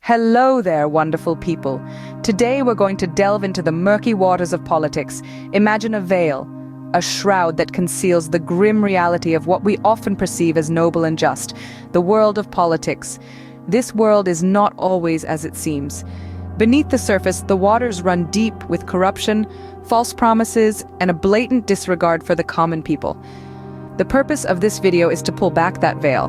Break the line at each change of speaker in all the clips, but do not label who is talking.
Hello there, wonderful people. Today we're going to delve into the murky waters of politics. Imagine a veil, a shroud that conceals the grim reality of what we often perceive as noble and just, the world of politics. This world is not always as it seems. Beneath the surface, the waters run deep with corruption, false promises, and a blatant disregard for the common people. The purpose of this video is to pull back that veil,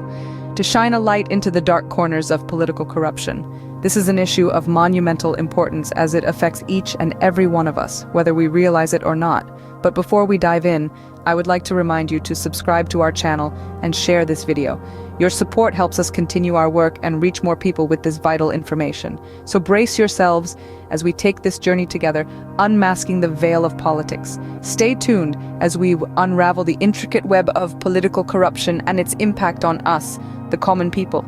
to shine a light into the dark corners of political corruption. This is an issue of monumental importance as it affects each and every one of us, whether we realize it or not. But before we dive in, I would like to remind you to subscribe to our channel and share this video. Your support helps us continue our work and reach more people with this vital information. So brace yourselves as we take this journey together, unmasking the veil of politics. Stay tuned as we unravel the intricate web of political corruption and its impact on us, the common people.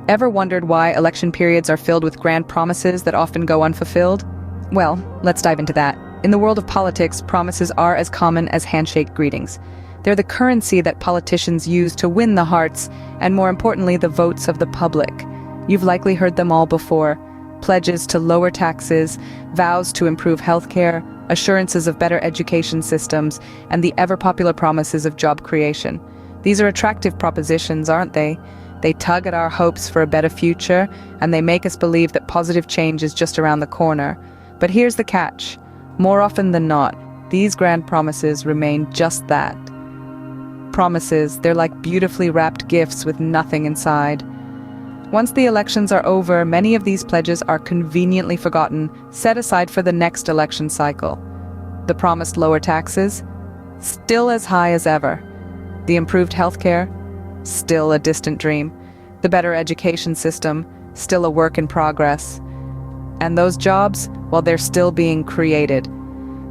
Ever wondered why election periods are filled with grand promises that often go unfulfilled? Well, let's dive into that. In the world of politics, promises are as common as handshake greetings. They're the currency that politicians use to win the hearts, and more importantly, the votes of the public. You've likely heard them all before. Pledges to lower taxes, vows to improve healthcare, assurances of better education systems, and the ever-popular promises of job creation. These are attractive propositions, aren't they? They tug at our hopes for a better future, and they make us believe that positive change is just around the corner. But here's the catch. More often than not, these grand promises remain just that. Promises, they're like beautifully wrapped gifts with nothing inside. Once the elections are over, many of these pledges are conveniently forgotten, set aside for the next election cycle. The promised lower taxes? Still as high as ever. The improved healthcare? Still a distant dream. The better education system? Still a work in progress. And those jobs? Well, they're still being created.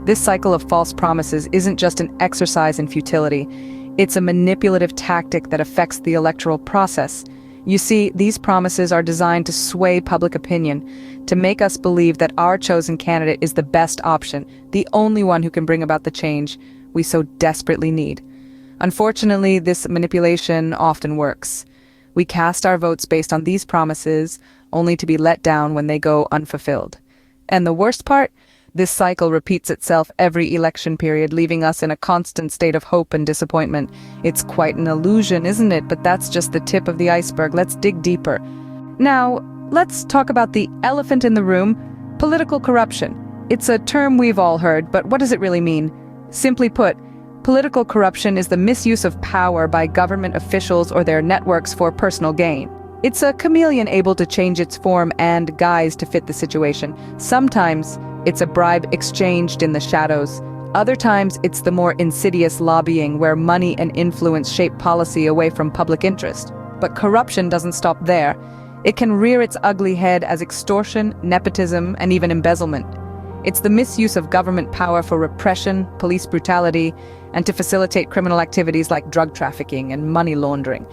This cycle of false promises isn't just an exercise in futility. It's a manipulative tactic that affects the electoral process. You see, these promises are designed to sway public opinion, to make us believe that our chosen candidate is the best option, the only one who can bring about the change we so desperately need. Unfortunately, this manipulation often works. We cast our votes based on these promises, only to be let down when they go unfulfilled. And the worst part? This cycle repeats itself every election period, leaving us in a constant state of hope and disappointment. It's quite an illusion, isn't it? But that's just the tip of the iceberg. Let's dig deeper. Now, let's talk about the elephant in the room, political corruption. It's a term we've all heard, but what does it really mean? Simply put, political corruption is the misuse of power by government officials or their networks for personal gain. It's a chameleon able to change its form and guise to fit the situation. Sometimes it's a bribe exchanged in the shadows. Other times it's the more insidious lobbying where money and influence shape policy away from public interest. But corruption doesn't stop there. It can rear its ugly head as extortion, nepotism, and even embezzlement. It's the misuse of government power for repression, police brutality, and to facilitate criminal activities like drug trafficking and money laundering.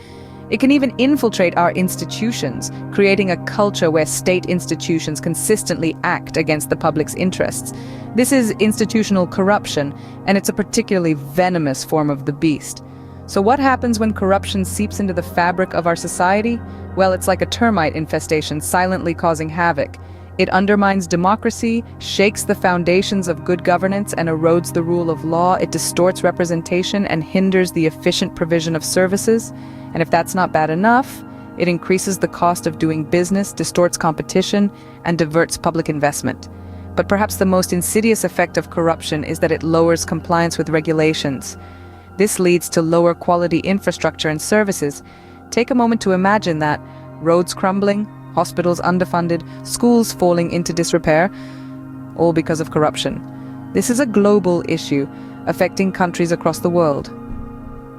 It can even infiltrate our institutions, creating a culture where state institutions consistently act against the public's interests. This is institutional corruption, and it's a particularly venomous form of the beast. So what happens when corruption seeps into the fabric of our society? Well, it's like a termite infestation silently causing havoc. It undermines democracy, shakes the foundations of good governance, and erodes the rule of law. It distorts representation and hinders the efficient provision of services. And if that's not bad enough, it increases the cost of doing business, distorts competition, and diverts public investment. But perhaps the most insidious effect of corruption is that it lowers compliance with regulations. This leads to lower quality infrastructure and services. Take a moment to imagine that. Roads crumbling, hospitals underfunded, schools falling into disrepair, all because of corruption. This is a global issue, affecting countries across the world.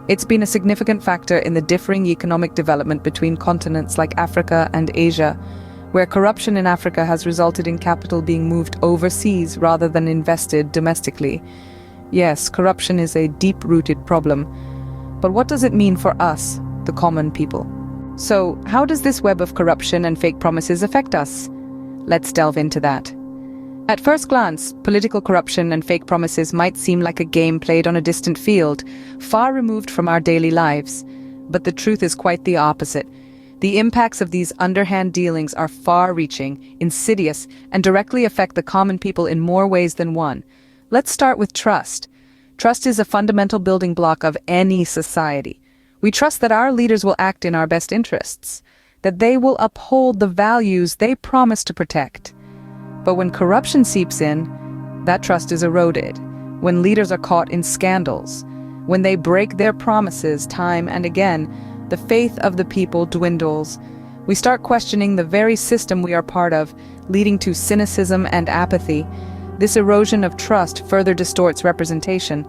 It's been a significant factor in the differing economic development between continents like Africa and Asia, where corruption in Africa has resulted in capital being moved overseas rather than invested domestically. Yes, corruption is a deep-rooted problem. But what does it mean for us, the common people? So, how does this web of corruption and fake promises affect us? Let's delve into that. At first glance, political corruption and fake promises might seem like a game played on a distant field, far removed from our daily lives. But the truth is quite the opposite. The impacts of these underhand dealings are far-reaching, insidious, and directly affect the common people in more ways than one. Let's start with trust. Trust is a fundamental building block of any society. We trust that our leaders will act in our best interests, that they will uphold the values they promise to protect. But when corruption seeps in, that trust is eroded. When leaders are caught in scandals, when they break their promises time and again, the faith of the people dwindles. We start questioning the very system we are part of, leading to cynicism and apathy. This erosion of trust further distorts representation.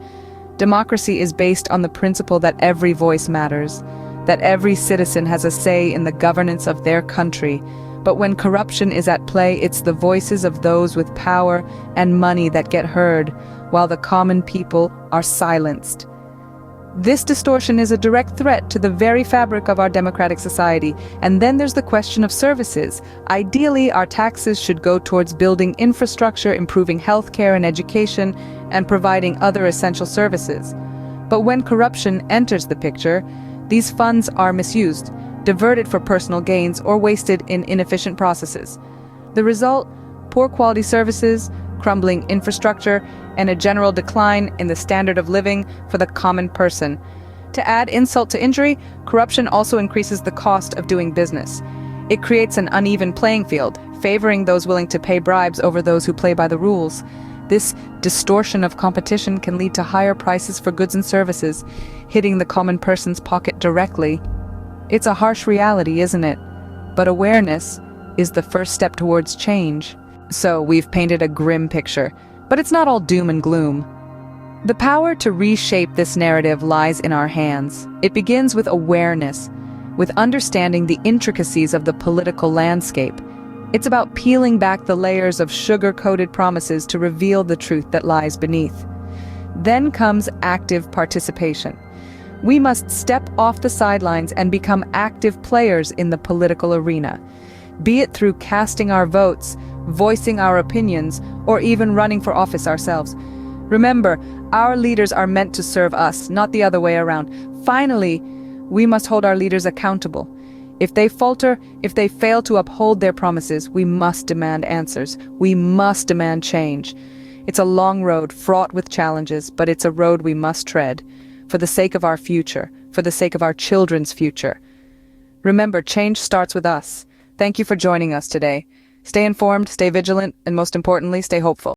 Democracy is based on the principle that every voice matters, that every citizen has a say in the governance of their country. But when corruption is at play, it's the voices of those with power and money that get heard, while the common people are silenced. This distortion is a direct threat to the very fabric of our democratic society. And then there's the question of services. Ideally, our taxes should go towards building infrastructure, improving healthcare and education, and providing other essential services. But when corruption enters the picture, these funds are misused, diverted for personal gains, or wasted in inefficient processes. The result? Poor quality services, crumbling infrastructure, and a general decline in the standard of living for the common person. To add insult to injury, corruption also increases the cost of doing business. It creates an uneven playing field, favoring those willing to pay bribes over those who play by the rules. This distortion of competition can lead to higher prices for goods and services, hitting the common person's pocket directly. It's a harsh reality, isn't it? But awareness is the first step towards change. So we've painted a grim picture, but it's not all doom and gloom. The power to reshape this narrative lies in our hands. It begins with awareness, with understanding the intricacies of the political landscape. It's about peeling back the layers of sugar-coated promises to reveal the truth that lies beneath. Then comes active participation. We must step off the sidelines and become active players in the political arena, be it through casting our votes, voicing our opinions, or even running for office ourselves. Remember, our leaders are meant to serve us, not the other way around. Finally, we must hold our leaders accountable. If they falter, if they fail to uphold their promises, we must demand answers. We must demand change. It's a long road, fraught with challenges, but it's a road we must tread, for the sake of our future, for the sake of our children's future. Remember, change starts with us. Thank you for joining us today. Stay informed, stay vigilant, and most importantly, stay hopeful.